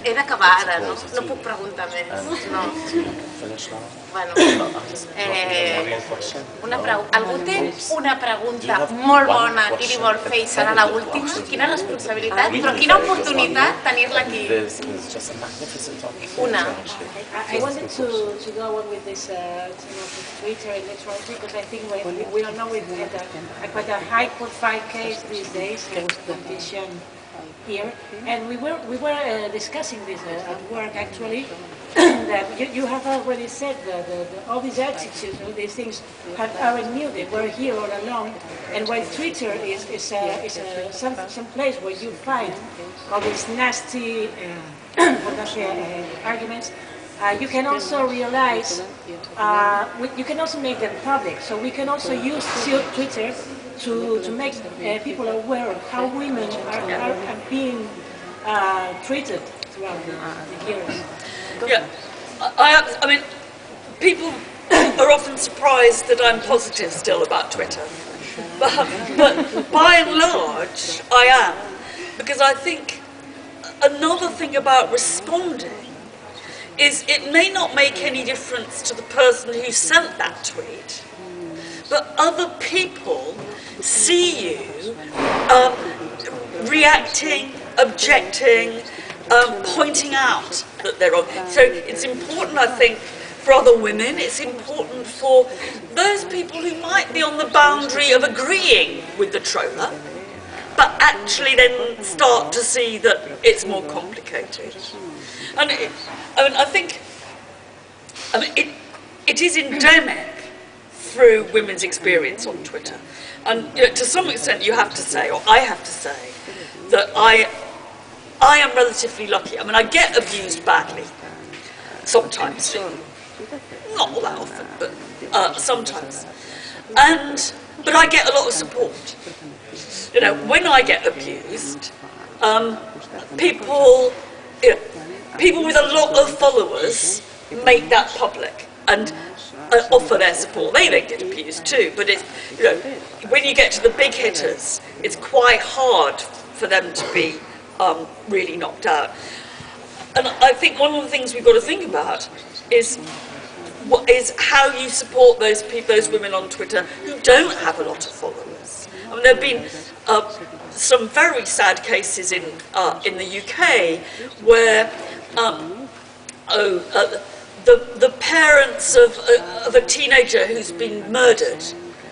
he d'acabar ara, no? No puc preguntar més. No. Bueno, algú té una pregunta molt bona i li vol fer i serà l'última? Quina responsabilitat, però quina oportunitat tenir-la aquí. Una. I wanted to go on with this Twitter electricity because I think we all know it had quite a high-profile case these days of competition here, and we were discussing this at work actually. That you have already said that all these attitudes, all these things aren't new. They were here all along, and while Twitter is some place where you find all these nasty arguments, you can also realize, you can also make them public. So we can also use Twitter to make people aware of how women are being treated throughout the years. Yeah, I mean, people are often surprised that I'm positive still about Twitter, but by and large I am, because I think another thing about responding is it may not make any difference to the person who sent that tweet, but other people see you reacting, objecting, pointing out that they're wrong. So it's important, I think, for other women, it's important for those people who might be on the boundary of agreeing with the troller, but actually then start to see that it's more complicated. And I think it is endemic through women's experience on Twitter. And to some extent you have to say, or I have to say, that I am relatively lucky. I mean, I get abused badly, sometimes. Not all that often, but sometimes. But I get a lot of support. You know, when I get abused, people with a lot of followers make that public and offer their support. They get abused too, but it's, you know, when you get to the big hitters, it's quite hard for them to be really knocked out. And I think one of the things we've got to think about is how you support those people, those women on Twitter who don't have a lot of followers. I mean, there have been some very sad cases in the UK where the parents of a teenager who's been murdered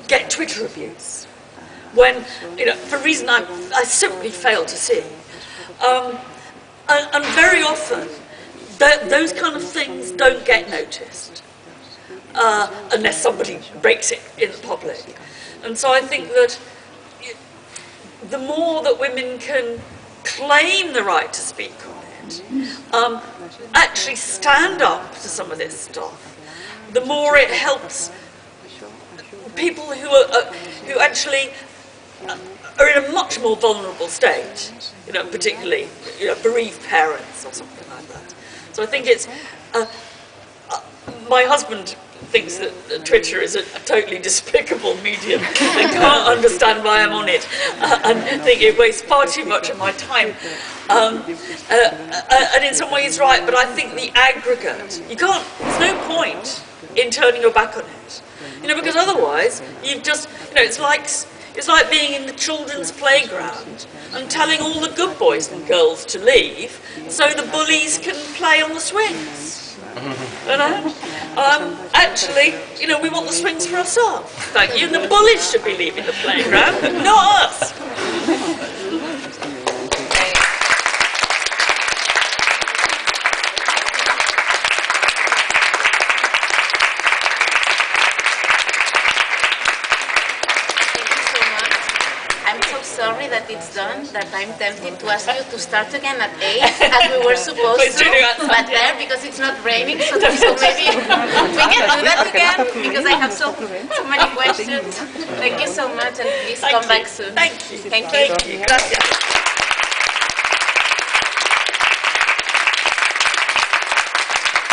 get Twitter abuse when, you know, for a reason I simply fail to see. And very often, those kind of things don't get noticed unless somebody breaks it in the public. And so I think that the more that women can claim the right to speak on it, actually stand up to some of this stuff, the more it helps people who actually are in a much more vulnerable state, you know, particularly, you know, bereaved parents or something like that. So I think it's, my husband thinks that Twitter is a totally despicable medium and can't understand why I'm on it, and think it wastes far too much of my time. And in some ways he's right, but I think the aggregate, there's no point in turning your back on it. You know, because otherwise you've just, you know, it's like being in the children's playground and telling all the good boys and girls to leave so the bullies can play on the swings. You know? Actually, you know, we want the swings for ourselves. Thank you. And the bullies should be leaving the playground, not us. Sorry that it's done, that I'm tempted to ask you to start again at 8, as we were supposed to, but there, because it's not raining, so maybe we can do that again, because I have so many questions. Thank you so much, and please come back soon. Thank you. Thank you. Gracias.